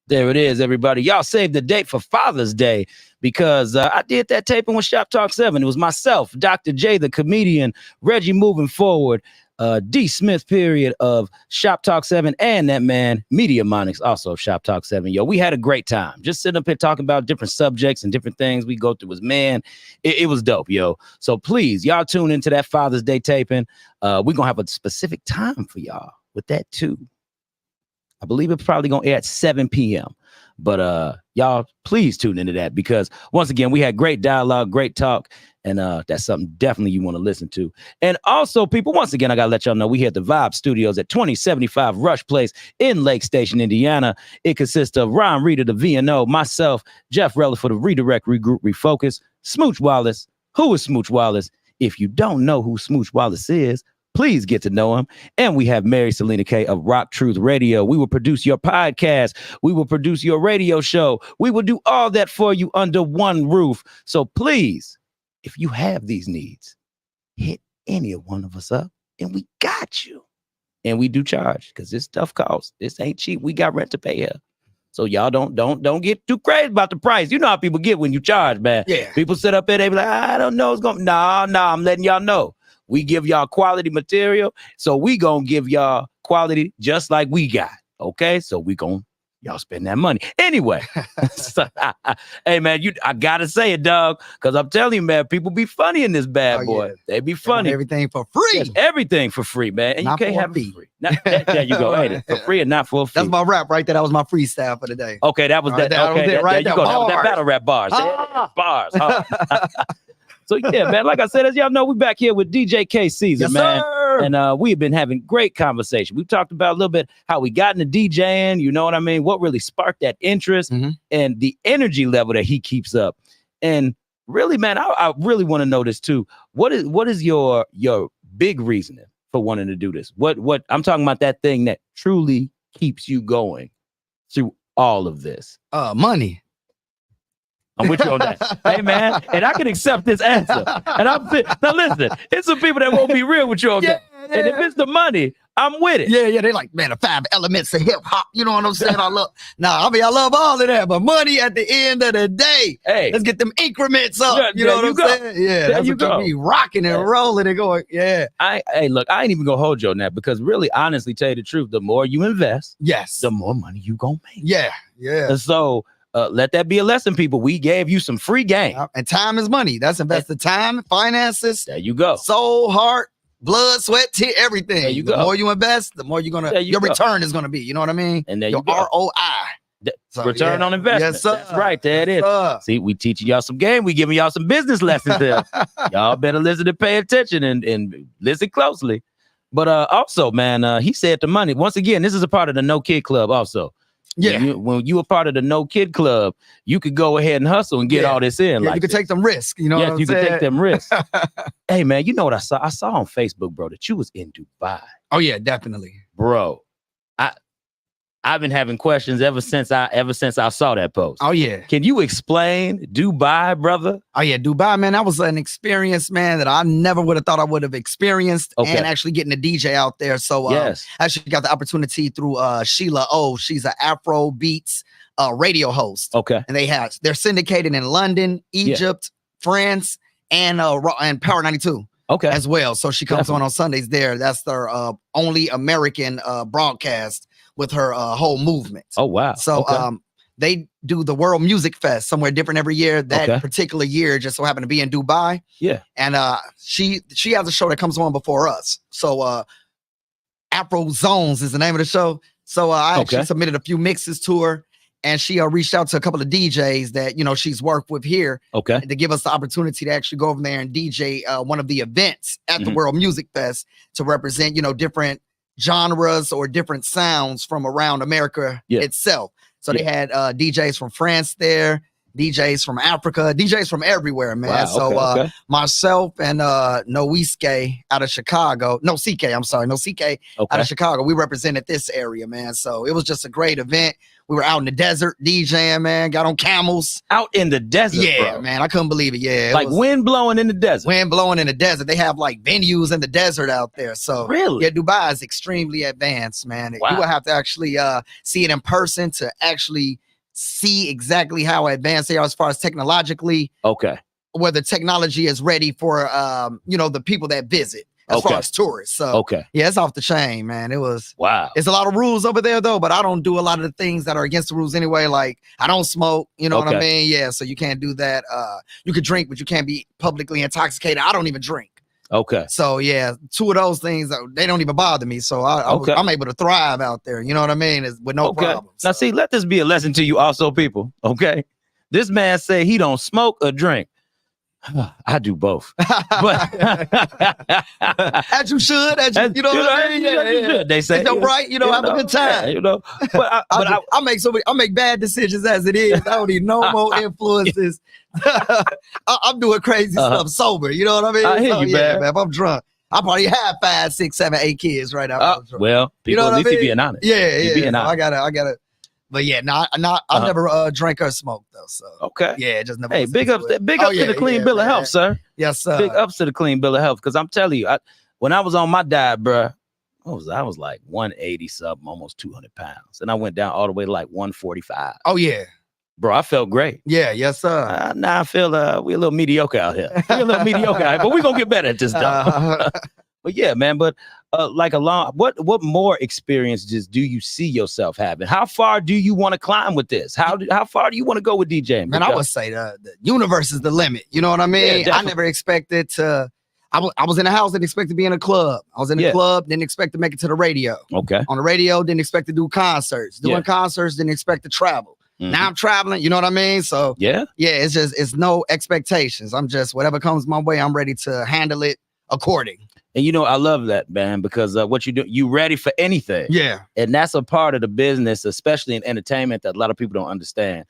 There it is, everybody. Y'all saved the date for Father's Day because I did that taping with Shop Talk 7. It was myself, Dr. J, the comedian, Reggie Moving Forward, D Smith, period, of Shop Talk 7, and that man, Media Monix, also Shop Talk 7. Yo, we had a great time. Just sitting up here talking about different subjects and different things we go through as man. It was dope, yo. So please, y'all tune into that Father's Day taping. We're going to have a specific time for y'all with that, too. I believe it's probably going to air at 7 p.m. But y'all, please tune into that because, once again, we had great dialogue, great talk, and that's something definitely you want to listen to. And also, people, once again, I got to let y'all know we here at the Vibe Studios at 2075 Rush Place in Lake Station, Indiana. It consists of Ron Reeder, the VNO, myself, Jeff Reller for the Redirect Regroup Refocus, Smooch Wallace. Who is Smooch Wallace? If you don't know who Smooch Wallace is, please get to know him. And we have Mary Selena K of Rock Truth Radio. We will produce your podcast. We will produce your radio show. We will do all that for you under one roof. So please, if you have these needs, hit any one of us up and we got you. And we do charge because this stuff costs. This ain't cheap. We got rent to pay here. So y'all don't get too crazy about the price. You know how people get when you charge, man.
Yeah.
People sit up there, they be like, I don't know. It's going. No, I'm letting y'all know. We give y'all quality material, so we gonna give y'all quality just like we got. Okay, so we gonna y'all spend that money anyway. Hey man, I gotta say it, dog, because I'm telling you, man, people be funny in this bad boy. Yeah. They be funny.
Everything for free.
Yes, everything for free, man, and
not
you can't have it for free. There you go. Hey, for free and not for a fee.
That's my rap right there. That was my freestyle for the day.
Okay, that was that. Okay, there you go. That was that battle rap bars. Bars. So yeah, man, like I said, as y'all know, we back here with Dee J KCeaser,
yes,
man.
Sir.
And we've been having great conversation. We've talked about a little bit how we got into DJing, you know what I mean? What really sparked that interest and the energy level that he keeps up. And really, man, I really want to know this too. What is your big reasoning for wanting to do this? What I'm talking about, that thing that truly keeps you going through all of this?
Money.
I'm with you on that. Hey, man, and I can accept this answer. And now listen, it's some people that won't be real with you on that. Yeah. And if it's the money, I'm with it.
Yeah, they like, man, the 5 elements of hip hop. You know what I'm saying? I love all of that, but money at the end of the day. Hey, let's get them increments up. You know what I'm saying? Yeah, that's what you be rocking and rolling and going. Yeah.
Look, I ain't even gonna hold you on that because really, honestly, tell you the truth, the more you invest,
yes,
the more money you gonna make.
Yeah.
And so. Let that be a lesson, people. We gave you some free game.
And time is money. That's invested time, finances.
There you go.
Soul, heart, blood, sweat, tear, everything.
There you go.
The more you invest, the more your return is gonna be. You know what I mean?
And there
your
you go.
ROI.
So, return on investment.
Yes, sir.
That's right. There it is. See, we teaching y'all some game. We giving y'all some business lessons here. Y'all better listen and pay attention and listen closely. But also, man, he said the money. Once again, this is a part of the No Kid Club also.
Yeah.
When you were part of the No Kid Club, you could go ahead and hustle and get all this in.
Yeah, you could take some risk. You know what I'm
you
saying?
could take them risks. Hey, man, you know what I saw? I saw on Facebook, bro, that you was in Dubai.
Oh, yeah, definitely.
Bro, I've been having questions ever since I saw that post.
Oh yeah.
Can you explain Dubai, brother?
Oh yeah, Dubai, man. That was an experience, man, that I never would have thought I would have experienced. Okay. And actually getting a DJ out there. So I actually got the opportunity through Sheila O. She's an Afro Beats radio host.
Okay.
And they're syndicated in London, Egypt, France, and Power 92.
Okay.
As well. So she comes on Sundays there. That's their only American broadcast with her whole movement.
Oh wow.
So they do the World Music Fest somewhere different every year. That particular year just so happened to be in Dubai.
Yeah.
And she has a show that comes on before us. So Afro Zones is the name of the show. So I actually submitted a few mixes to her, and she reached out to a couple of DJs that, you know, she's worked with here to give us the opportunity to actually go over there and DJ one of the events at the World Music Fest to represent, you know, different genres or different sounds from around America itself. So they had DJs from France there, DJs from Africa, DJs from everywhere, man.
Wow,
so myself and Noiske out of Chicago, CK out of Chicago, we represented this area, man. So it was just a great event. We were out in the desert DJing, man. Got on camels.
Out in the desert, bro.
Man. I couldn't believe it. Yeah.
Like wind blowing in the desert.
Wind blowing in the desert. They have like venues in the desert out there. So
really?
Yeah, Dubai is extremely advanced, man.
Wow.
You will have to actually see it in person to actually see exactly how advanced they are as far as technologically.
Okay.
Where the technology is ready for you know, the people that visit. As far as tourists. So yeah, it's off the chain, man. It was It's a lot of rules over there though, but I don't do a lot of the things that are against the rules anyway. Like I don't smoke, you know what I mean? Yeah, so you can't do that. You could drink, but you can't be publicly intoxicated. I don't even drink.
Okay.
So yeah, two of those things, they don't even bother me. So I'm able to thrive out there. You know what I mean? With no problem.
Now see, let this be a lesson to you also, people. Okay. This man say he don't smoke or drink. I do both, but
as you should, you know what I mean.
Yeah. They say,
right? You know, have a good time.
You know, but
I make bad decisions as it is. I don't need no more influences. I'm doing crazy stuff sober. You know what I mean?
I hear you, man.
If I'm drunk, I probably have 5, 6, 7, 8 kids right now.
Well, people, you know, at least you being honest.
Yeah. Being honest. I gotta. But yeah, I never drank or smoked though. So yeah, just never.
Hey, big ups to the clean bill of health, sir.
Yes, sir.
Big ups to the clean bill of health, because I'm telling you, when I was on my diet, bro, I was like 180 something, almost 200 pounds, and I went down all the way to like 145.
Oh yeah,
bro, I felt great.
Yeah, yes, sir.
Now I feel we're a little mediocre out here. We're a little mediocre out here, but we're gonna get better at this stuff. But yeah, man. But what more experiences do you see yourself having? How far do you want to climb with this? How far do you want to go with DJing?
Man, I would say the universe is the limit. You know what I mean? Yeah, I never expected to. I was in a house, didn't expect to be in a club. I was in a club, didn't expect to make it to the radio.
Okay.
On the radio, didn't expect to do concerts. Doing concerts, didn't expect to travel. Now I'm traveling, you know what I mean? So it's no expectations. I'm just whatever comes my way, I'm ready to handle it according.
And you know, I love that, man, because what you do, you ready for anything.
Yeah.
And that's a part of the business, especially in entertainment, that a lot of people don't understand.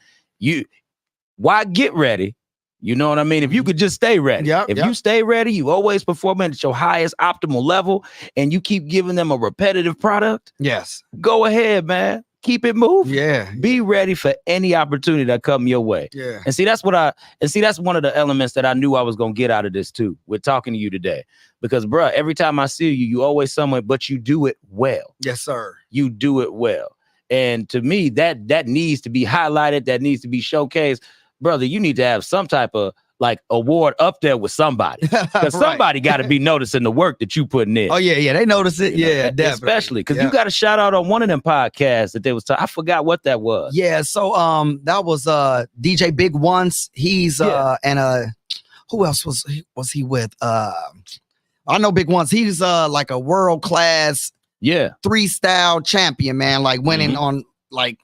Why get ready? You know what I mean? If you could just stay ready. If you stay ready, you always perform at your highest optimal level, and you keep giving them a repetitive product.
Yes.
Go ahead, man. Keep it moving.
Yeah.
Be ready for any opportunity that come your way.
Yeah.
And that's one of the elements that I knew I was gonna get out of this too, with talking to you today. Because bruh, every time I see you, you always somewhere, but you do it well.
Yes, sir.
You do it well. And to me, that needs to be highlighted, that needs to be showcased. Brother, you need to have some type of like award up there with somebody, because somebody got to be noticing the work that you putting in.
Oh yeah, they notice it. Yeah, definitely.
Especially because you got a shout out on one of them podcasts that they was talking. I forgot what that was.
Yeah, so that was DJ Big Ones. He's and who else was he with? I know Big Ones. He's like a world class 3-style champion, man. Like winning on like,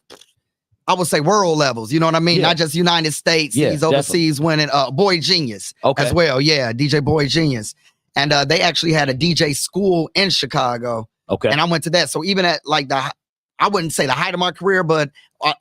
I would say world levels, you know what I mean? Not just United States. He's overseas winning Boy Genius as well. Yeah, DJ Boy Genius. And they actually had a DJ school in Chicago.
Okay.
And I went to that. So even at like I wouldn't say the height of my career, but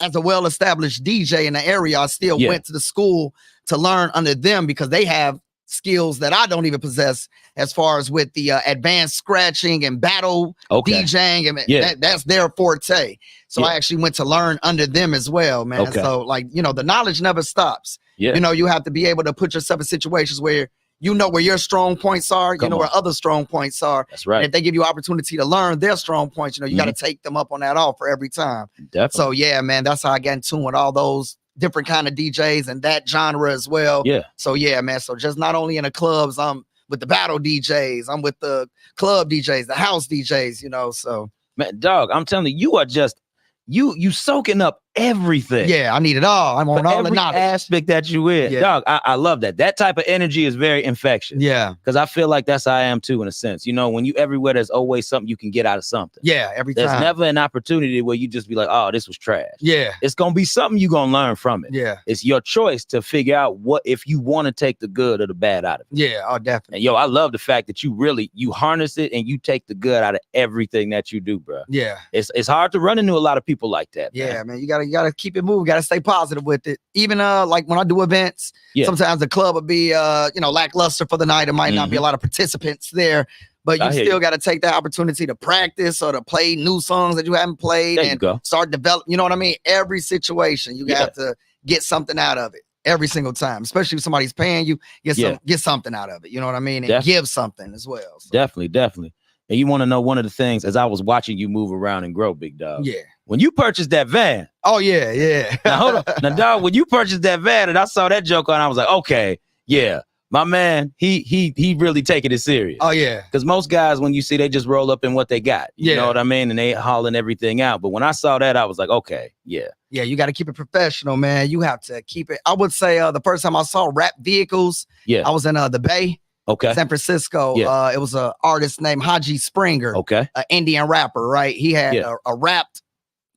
as a well-established DJ in the area, I still went to the school to learn under them, because they have skills that I don't even possess as far as with the advanced scratching and battle DJing. And that's their forte. So I actually went to learn under them as well, man. So like, you know, the knowledge never stops. You know, you have to be able to put yourself in situations where you know where your strong points are, you know where other strong points are.
That's right.
And if they give you opportunity to learn their strong points, you know, you got to take them up on that offer every time.
Definitely.
So yeah, man, that's how I got in tune with all those different kind of DJs and that genre as well.
Yeah.
So yeah, man. So just not only in the clubs, I'm with the battle DJs, I'm with the club DJs, the house DJs, you know. So
man, dog, I'm telling you, you are just you soaking up everything.
Yeah, I need it all. I'm on all the knowledge
aspect that you in.
Yeah.
Dog, I love that. That type of energy is very infectious.
Yeah.
Because I feel like that's how I am too, in a sense. You know, when you everywhere, there's always something you can get out of something.
Yeah, every time.
There's never an opportunity where you just be like, oh, this was trash.
Yeah.
It's gonna be something you're gonna learn from it.
Yeah.
It's your choice to figure out what if you want to take the good or the bad out of it.
Yeah, oh definitely.
And yo, I love the fact that you harness it and you take the good out of everything that you do, bro.
Yeah.
It's hard to run into a lot of people like that.
Yeah, man. You gotta keep it moving. Gotta stay positive with it. Even like when I do events, sometimes the club will be lackluster for the night. It might not be a lot of participants there, but you still got to take that opportunity to practice or to play new songs that you haven't played and start developing. You know what I mean? Every situation, you have to get something out of it every single time, especially if somebody's paying you. Get something out of it. You know what I mean? And give something as well. So.
Definitely. And you want to know one of the things as I was watching you move around and grow, big dog.
Yeah.
When you purchased that van.
Oh, yeah.
Now, hold on. Now, dog, when you purchased that van and I saw that joke on, I was like, okay, yeah. My man, he really taking it serious.
Oh, yeah.
Because most guys, when you see, they just roll up in what they got. You know what I mean? And they hauling everything out. But when I saw that, I was like, okay, yeah.
Yeah, you got to keep it professional, man. You have to keep it. I would say the first time I saw rap vehicles, I was in the Bay.
Okay.
San Francisco. It was an artist named Haji Springer.
Okay.
An Indian rapper, right? He had a wrapped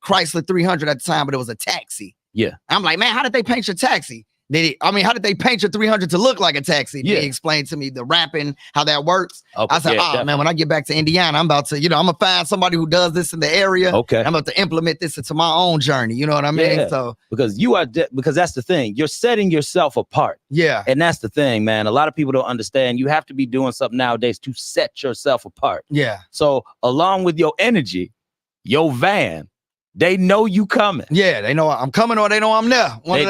Chrysler 300 at the time, but it was a taxi.
Yeah.
I'm like, man, how did they paint your taxi? How did they paint your 300 to look like a taxi? He explained to me the rapping, how that works.
Okay.
I said, man, when I get back to Indiana, I'm about to, I'm going to find somebody who does this in the area.
Okay.
I'm about to implement this into my own journey. You know what I mean?
Yeah.
So
because because that's the thing. You're setting yourself apart.
Yeah.
And that's the thing, man. A lot of people don't understand. You have to be doing something nowadays to set yourself apart.
Yeah.
So along with your energy, your van, they know you coming.
Yeah, they know I'm coming or they know I'm there.
One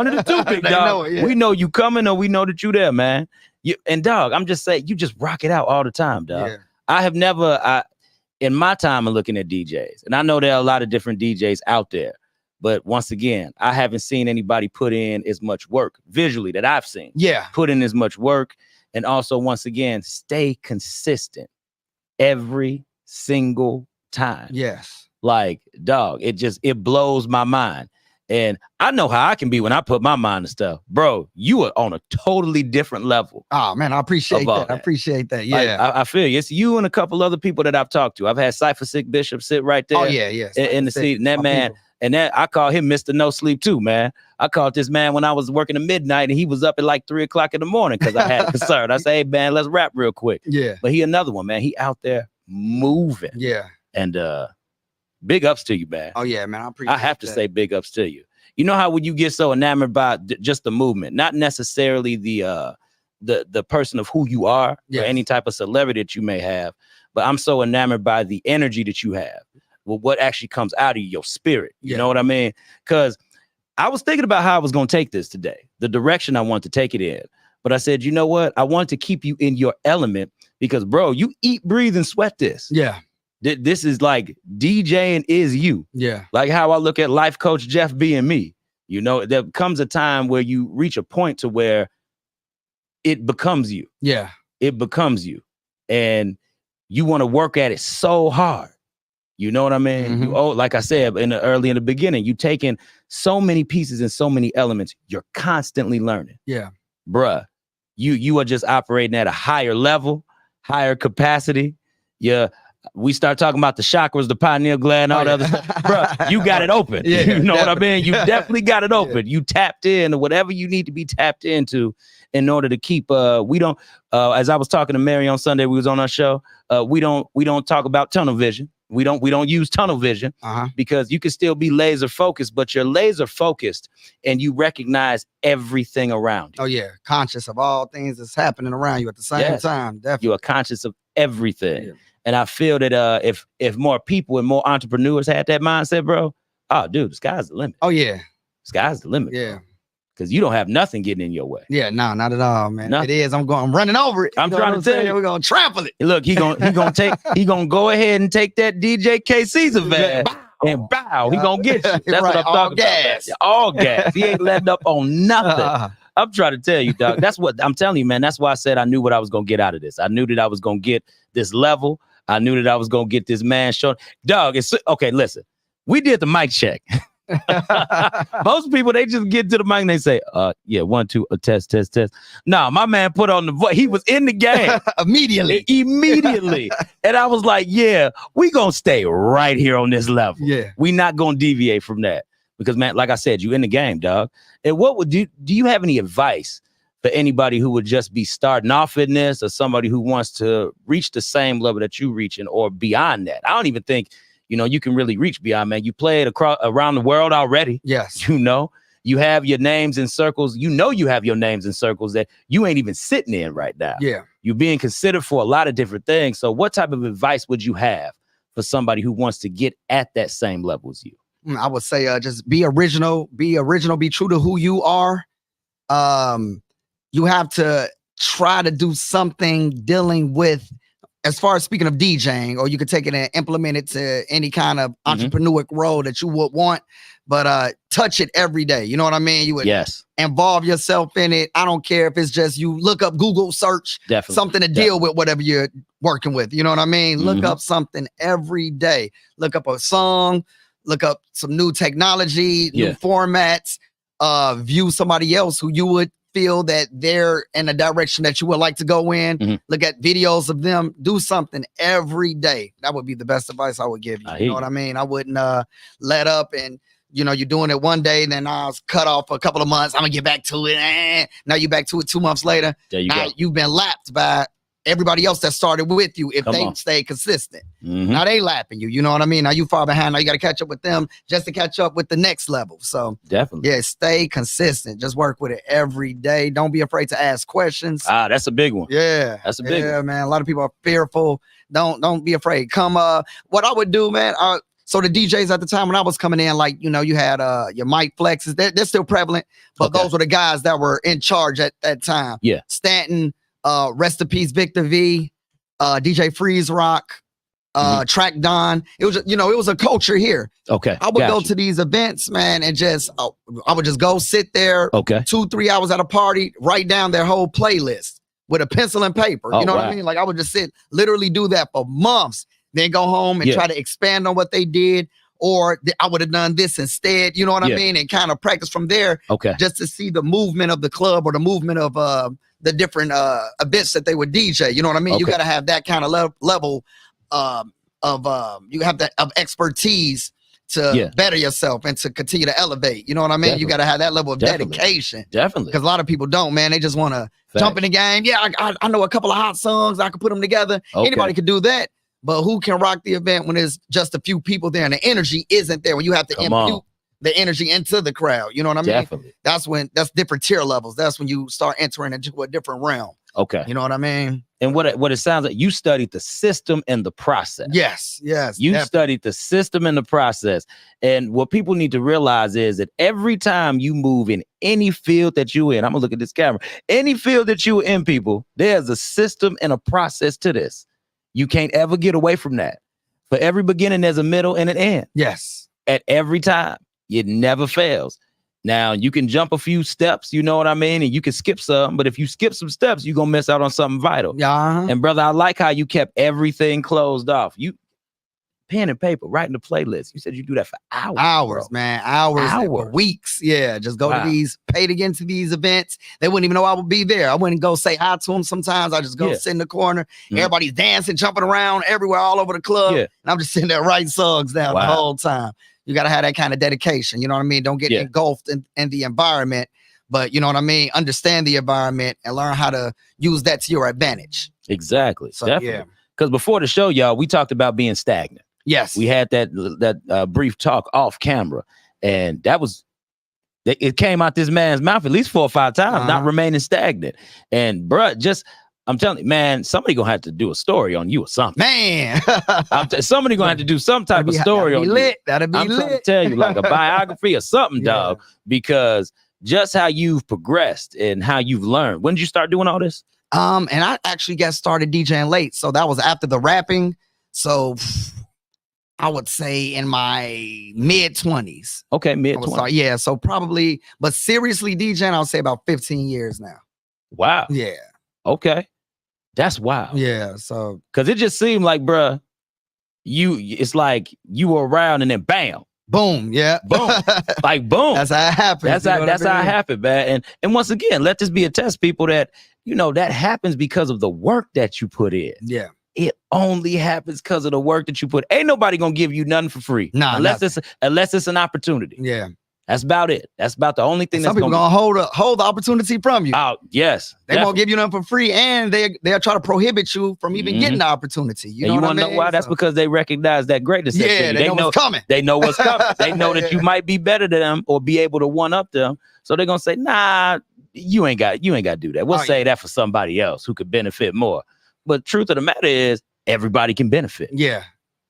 of the two, big dog. We know you coming or we know that you there, man. And dog, I'm just saying, you just rock it out all the time, dog. Yeah. I have never, in my time of looking at DJs, and I know there are a lot of different DJs out there, but once again, I haven't seen anybody put in as much work visually that I've seen.
Yeah.
Put in as much work. And also, once again, stay consistent every single time.
Yes.
Like, dog, it blows my mind. And I know how I can be when I put my mind to stuff. Bro, you are on a totally different level.
Oh, man, I appreciate that. I appreciate that. Yeah.
Like, I feel you. It's you and a couple other people that I've talked to. I've had Cypher Sick Bishop sit right there.
Oh, yeah.
In the seat. And that man, and that I call him Mr. No Sleep too, man. I called this man when I was working at midnight and he was up at like 3 o'clock in the morning because I had a concern. I said, hey, man, let's rap real quick.
Yeah.
But he another one, man. He out there moving.
Yeah.
And big ups to you, man.
Oh, yeah, man. I appreciate
I have to say big ups to you. You know how when you get so enamored by just the movement, not necessarily the person of who you are or any type of celebrity that you may have, but I'm so enamored by the energy that you have. Well, what actually comes out of your spirit. You know what I mean? Because I was thinking about how I was going to take this today, the direction I want to take it in. But I said, you know what? I want to keep you in your element because, bro, you eat, breathe, and sweat this.
Yeah.
This is like DJing is you.
Yeah.
Like how I look at life coach Jeff being me. You know, there comes a time where you reach a point to where it becomes you.
Yeah.
It becomes you. And you want to work at it so hard. You know what I mean?
Mm-hmm.
Like I said early in the beginning, you taking so many pieces and so many elements. You're constantly learning.
Yeah.
Bruh, you are just operating at a higher level, higher capacity. Yeah. We start talking about the chakras, the pineal gland, all the other stuff. Bruh, you got it open.
Yeah,
you know what I mean? You definitely got it open. You tapped in to whatever you need to be tapped into in order to keep, we don't, as I was talking to Mary on Sunday, we was on our show, we don't talk about tunnel vision. We don't use tunnel vision because you can still be laser focused, but you're laser focused and you recognize everything around you.
Oh yeah, conscious of all things that's happening around you at the same time. Definitely,
you are conscious of everything. Yeah. And I feel that if more people and more entrepreneurs had that mindset, bro, oh dude, the sky's the limit.
Oh yeah,
sky's the limit.
Yeah.
Because you don't have nothing getting in your way.
Yeah, no, not at all, man. Nothing. It is. I'm running over it.
I'm trying to tell you,
we're gonna trample it.
Look, he gonna go ahead and take that Dee J KCeaser van and bow. He gonna get you. That's right. What I'm talking about. All gas. He ain't letting up on nothing. I'm trying to tell you, dog. That's what I'm telling you, man. That's why I said I knew what I was gonna get out of this. I knew that I was gonna get this level. I knew that I was gonna get this man show. Dog, it's okay. Listen, we did the mic check. Most people, they just get to the mic and they say, yeah, 1, 2, test. Nah, my man put on the voice. He was in the game immediately. And I was like, yeah, we gonna stay right here on this level.
Yeah,
we not gonna deviate from that because, man, like I said, you in the game, dog. And what would do you have any advice for anybody who would just be starting off in this, or somebody who wants to reach the same level that you reaching or beyond that? I don't even think you can really reach beyond, man. You played around the world already.
Yes.
You have your names in circles. You have your names in circles that you ain't even sitting in right now.
Yeah.
You're being considered for a lot of different things. So what type of advice would you have for somebody who wants to get at that same level as you?
I would say just be original, be true to who you are. You have to try to do something dealing with, as far as speaking of DJing, or you could take it and implement it to any kind of entrepreneurial role that you would want, but touch it every day. You know what I mean? You would involve yourself in it. I don't care if it's just you look up Google search something to deal with whatever you're working with. You know what I mean? Look up something every day. Look up a song, look up some new technology, new formats, view somebody else who you would feel that they're in a direction that you would like to go in. Look at videos of them. Do something every day. That would be the best advice I would give you. You know what I mean? I wouldn't let up and you're doing it one day, then I was cut off for a couple of months. I'm gonna get back to it. Now you're back to it 2 months later. Now you've been lapped by everybody else that started with you if they stay consistent. Now they lapping you. You know what I mean? Now you far behind. Now you got to catch up with them just to catch up with the next level. So
definitely,
yeah, stay consistent. Just work with it every day. Don't be afraid to ask questions.
That's a big one.
Yeah,
that's a big one.
Man. A lot of people are fearful. Don't be afraid. Come, what I would do, man. So the DJs at the time when I was coming in, like, you had your mic flexes. They're still prevalent, but those were the guys that were in charge at that time.
Yeah,
Stanton. Rest in peace, Victor V, DJ Freeze Rock, Track Don. It was, it was a culture here.
Okay.
I would go to these events, man, and just, I would just go sit there 2-3 hours at a party, write down their whole playlist with a pencil and paper. You know what I mean? Like I would just literally do that for months, then go home and try to expand on what they did. Or I would have done this instead, you know what I mean? And kind of practice from there. Just to see the movement of the club or the movement of the different events that they would DJ. You know what I mean? You got to have that kind of level of you have that of expertise to better yourself and to continue to elevate. You know what I mean? You got to have that level of dedication.
Definitely.
Because a lot of people don't, man. They just want to jump in the game. Yeah, I know a couple of hot songs. I can put them together. Anybody could do that. But who can rock the event when there's just a few people there and the energy isn't there, when you have to impute the energy into the crowd? You know what I mean?
Definitely.
That's different tier levels. That's when you start entering into a different realm.
Okay.
You know what I mean?
And what it sounds like, you studied the system and the process.
Yes.
You studied the system and the process. And what people need to realize is that every time you move in any field that you're in, I'm gonna look at this camera, any field that you're in, people, there's a system and a process to this. You can't ever get away from that. For every beginning, there's a middle and an end.
Yes.
At every time. It never fails. Now, you can jump a few steps, you know what I mean? And you can skip some, but if you skip some steps, you're going to miss out on something vital.
Yeah.
And brother, I like how you kept everything closed off. You pen and paper, writing the playlist. You said you do that for hours.
Hours,
bro.
man. Hours. Weeks. Yeah. Just go to these, pay to get into these events. They wouldn't even know I would be there. I wouldn't go say hi to them sometimes. I just go sit in the corner. Everybody's dancing, jumping around everywhere, all over the club. And I'm just sitting there writing songs down the whole time. You got to have that kind of dedication. You know what I mean? Don't get engulfed in the environment, but you know what I mean? Understand the environment and learn how to use that to your advantage.
Exactly.
So,
definitely. Because before the show, y'all, we talked about being stagnant.
Yes.
We had that brief talk off camera, and it came out this man's mouth at least 4 or 5 times, not remaining stagnant. And bruh, I'm telling you, man, somebody gonna have to do a story on you or something.
Man,
somebody gonna have to do some type of story on you.
That'd be
I'm
lit.
trying to tell you, like a biography or something, dog, because just how you've progressed and how you've learned. When did you start doing all this?
And I actually got started DJing late, so that was after the rapping. So I would say in my mid-20s.
Okay, mid-20s.
Yeah, so probably, but seriously DJing, I would say about 15 years now.
Wow.
Yeah.
Okay. That's wild.
Yeah, so
because it just seemed like, bruh, it's like you were around and then bam,
boom, yeah,
boom, like boom.
That's how it happens.
That's how it happened, man. And once again, let this be a test, people, that that happens because of the work that you put in.
Yeah,
it only happens because of the work that you put. Ain't nobody gonna give you nothing for free, unless it's an opportunity.
Yeah.
That's about it. That's about the only thing.
Some people gonna hold the opportunity from you.
Oh, yes.
They won't give you nothing for free, and they'll try to prohibit you from even getting the opportunity. You know what I mean?
Know why? That's because they recognize that greatness.
Yeah, they know what's coming.
They know what's coming. They know that you might be better than them or be able to one up them. So they're gonna say, nah, you ain't got to do that. We'll say that for somebody else who could benefit more. But truth of the matter is, everybody can benefit.
Yeah.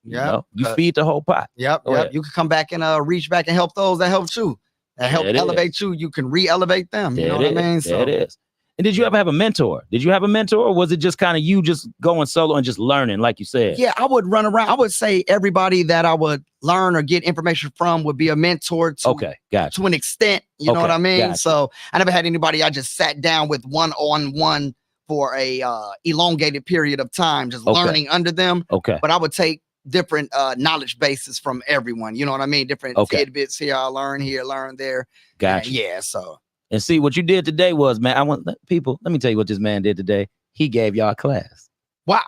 Yeah. You feed the whole pot.
Yep. You can come back and reach back and help those that helped you. That help elevate you. You can re-elevate them. You know what I mean? So
it is. And did you ever have a mentor? Did you have a mentor, or was it just kind of you just going solo and just learning, like you said?
Yeah, I would run around. I would say everybody that I would learn or get information from would be a mentor to, to an extent. You know what I mean? So I never had anybody I just sat down with one-on-one for a elongated period of time, just learning under them.
Okay.
But I would take different knowledge bases from everyone. You know what I mean? Different tidbits here. I learn here, learn there.
Gotcha.
Yeah. So.
And see, what you did today was, man, let me tell you what this man did today. He gave y'all a class.
Wow.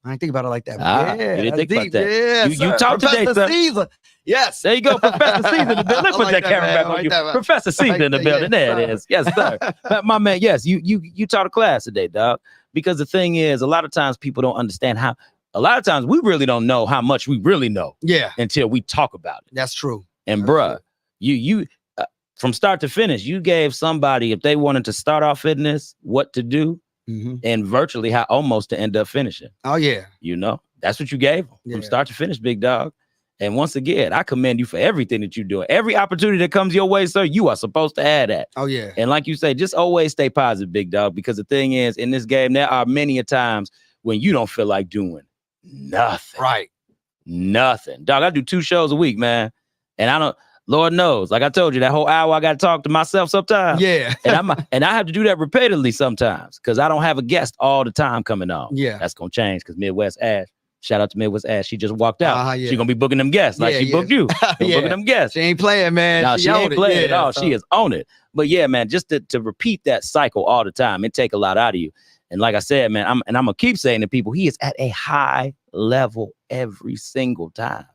I didn't think about it like that.
Yeah, you didn't think about that.
Yeah,
you talked today,
Professor Caesar. Yes.
There you go, Professor Caesar in the building. Let's put that camera back on you. Professor Caesar in the building. There it is. Yes, sir. My man, yes, you taught a class today, dog. Because the thing is, a lot of times people don't understand a lot of times we really don't know how much we really know.
Yeah.
Until we talk about it.
That's true.
And bruh, you from start to finish, you gave somebody, if they wanted to start off fitness, what to do, and virtually how almost to end up finishing.
Oh yeah.
That's what you gave them from start to finish, big dog. And once again, I commend you for everything that you're doing. Every opportunity that comes your way, sir, you are supposed to add that.
Oh yeah.
And like you say, just always stay positive, big dog, because the thing is, in this game, there are many a times when you don't feel like doing nothing.
Right.
Nothing. Dog, I do 2 shows a week, man. And I don't, Lord knows, like I told you, that whole hour I got to talk to myself sometimes.
Yeah.
and I have to do that repeatedly sometimes because I don't have a guest all the time coming on.
Yeah.
That's going to change because Midwest Ash, shout out to Midwest Ash, she just walked out.
Yeah.
She's going to be booking them guests like she booked you. Booking them guests.
She ain't playing, man.
No, she ain't playing at all. She is on it. But yeah, man, just to repeat that cycle all the time, it take a lot out of you. And like I said, man, I'm going to keep saying to people, he is at a high level every single time.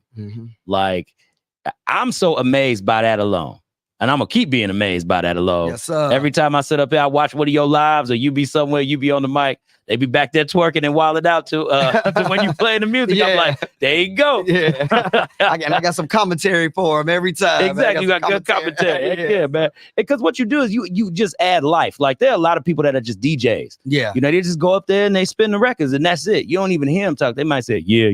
Like, I'm so amazed by that alone. And I'm going to keep being amazed by that alone.
Yes, sir.
Every time I sit up here, I watch one of your lives, or you be somewhere, you be on the mic, they be back there twerking and wilding out to when you play the music. I'm like, there you go.
Yeah. I got some commentary for him every time.
Exactly. You got good commentary. Yeah, man. Because what you do is you just add life. Like, there are a lot of people that are just DJs.
Yeah.
They just go up there and they spin the records and that's it. You don't even hear them talk. They might say, yeah.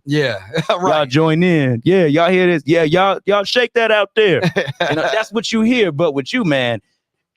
Yeah. Right.
Y'all join in. Yeah, y'all hear this? Yeah, y'all shake that out there. That's what you hear. But with you, man,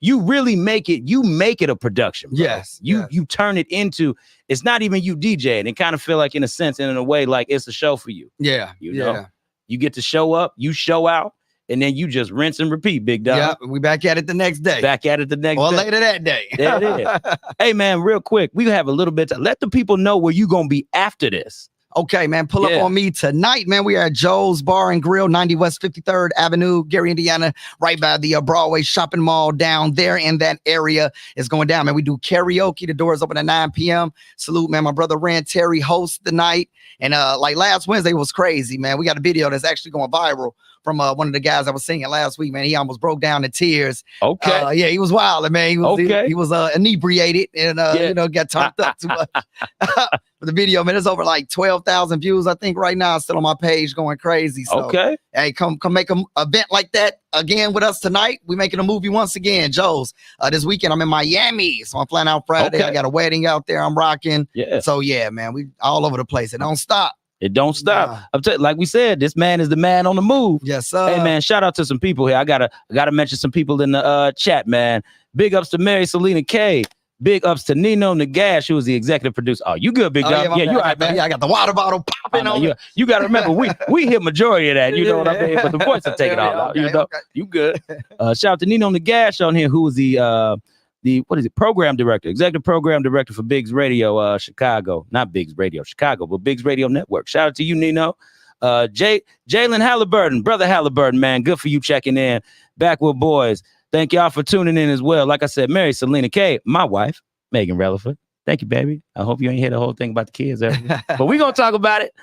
you really make it a production. Bro.
Yes.
You turn it into, it's not even you DJing. It kind of feel like, in a sense and in a way, like it's a show for you.
Yeah.
You know, you get to show up, you show out, and then you just rinse and repeat, big dog.
Yeah, we back at it the next day. Or later that day.
There it is. Hey, man, real quick, we have a little bit to let the people know where you going to be after this.
Okay, man, pull up on me tonight, man. We are at Joe's Bar and Grill, 90 West 53rd Avenue, Gary, Indiana, right by the Broadway shopping mall down there in that area. It's going down, man. We do karaoke. The doors open at 9 p.m. Salute, man. My brother Rand Terry hosts the night. And like last Wednesday was crazy, man. We got a video that's actually going viral from one of the guys I was singing last week, man. He almost broke down in tears.
Okay.
Yeah, he was wild, man. He was inebriated and, got turned up too much. But the video, man. It's over like 12,000 views, I think, right now. It's still on my page going crazy. So,
Okay.
Hey, come make an event like that again with us tonight. We making a movie once again, Joe's. This weekend, I'm in Miami. So I'm flying out Friday.
Okay.
I got a wedding out there. I'm rocking.
Yeah.
So, yeah, man, we all over the place. It don't stop.
It don't stop.
Yeah.
I'm telling, like we said, this man is the man on the move.
Yes, sir.
Hey man, shout out to some people here. I gotta mention some people in the chat, man. Big ups to Mary Selena K. Big ups to Nino Nagash, who was the executive producer. Oh, you good, big dog? Yeah, you all right, man.
Yeah, I got the water bottle popping on.
You got to remember, we hit majority of that. You know what I mean? But the voice will take it all out.
Okay,
You know, you good. Shout out to Nino Nagash on here, who was the what is it? Program director, executive program director for Biggs Radio, Chicago. Not Biggs Radio, Chicago, but Biggs Radio Network. Shout out to you, Nino. Jalen Halliburton, brother Halliburton, man. Good for you checking in. Back with boys. Thank y'all for tuning in as well. Like I said, Mary Selena K, my wife, Megan Relaford. Thank you, baby. I hope you ain't hear the whole thing about the kids, but we're gonna talk about it.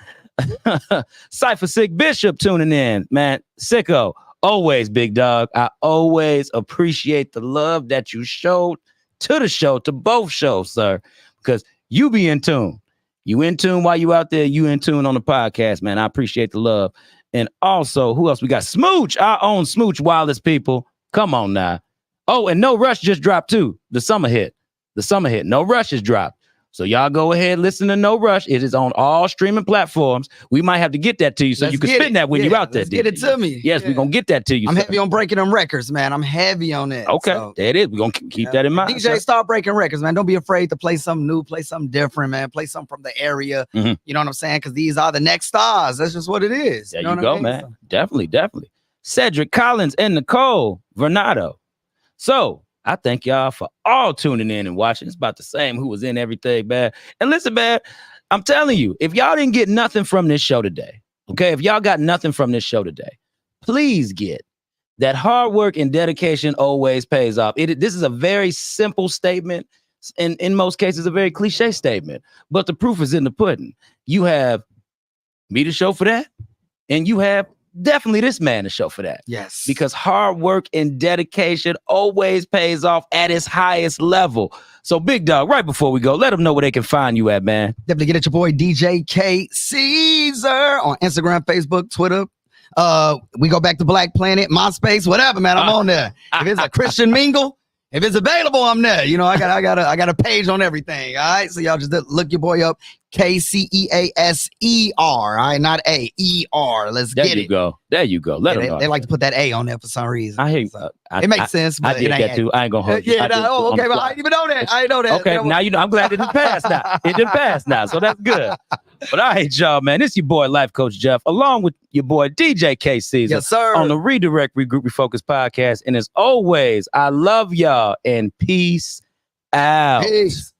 Cypher Sick Bishop tuning in, man. Sicko. Always, big dog. I always appreciate the love that you showed to the show, to both shows, sir, because you be in tune. You in tune while you out there. You in tune on the podcast, man. I appreciate the love. And also, who else we got? Smooch, our own Smooch Wildest people. Come on now. Oh, and No Rush just dropped too. The summer hit. No Rush has dropped. So y'all go ahead, listen to No Rush. It is on all streaming platforms. We might have to get that to you so you can spin that when you're out there.
Get it to me.
Yes, we're going to get that to you.
I'm heavy on breaking them records, man. I'm heavy on that.
Okay,
so.
there it is. We're going to keep that in mind.
DJ, start breaking records, man. Don't be afraid to play something new, play something different, man. Play something from the area.
Mm-hmm.
You know what I'm saying? Because these are the next stars. That's just what it is.
There you go, man. So. Definitely. Cedric Collins and Nicole Vernado. So, I thank y'all for all tuning in and watching. It's about the same who was in everything, man. And listen, man, I'm telling you, if y'all didn't get nothing from this show today, okay, if y'all got nothing from this show today, please get that hard work and dedication always pays off. This is a very simple statement. In most cases, a very cliche statement, but the proof is in the pudding. You have me to show for that, and you have definitely this man to show for that.
Yes.
Because hard work and dedication always pays off at its highest level. So, big dog, right before we go, let them know where they can find you at, man.
Definitely get at your boy Dee J KCeaser on Instagram, Facebook, Twitter. We go back to Black Planet, MySpace, whatever, man. I'm on there. If it's a Christian mingle, if it's available, I'm there. You know, I got a page on everything. All right. So y'all just look your boy up. KCeaser. All right, not A-E-R. Let's get it.
There you go. Let them know.
They like to put that A on there for some reason.
I hear you.
So, it makes sense, but
I did that too. I ain't gonna hold you.
Yeah, okay, but I didn't even know that. I didn't know that.
Okay, now you know. I'm glad it didn't pass now. It didn't pass now, so that's good. But I hate y'all, man. It's your boy, Life Coach Jeff, along with your boy, Dee J KCeaser.
Yes, sir.
On the Redirect Regroup Refocus Podcast. And as always, I love y'all and peace out.
Peace.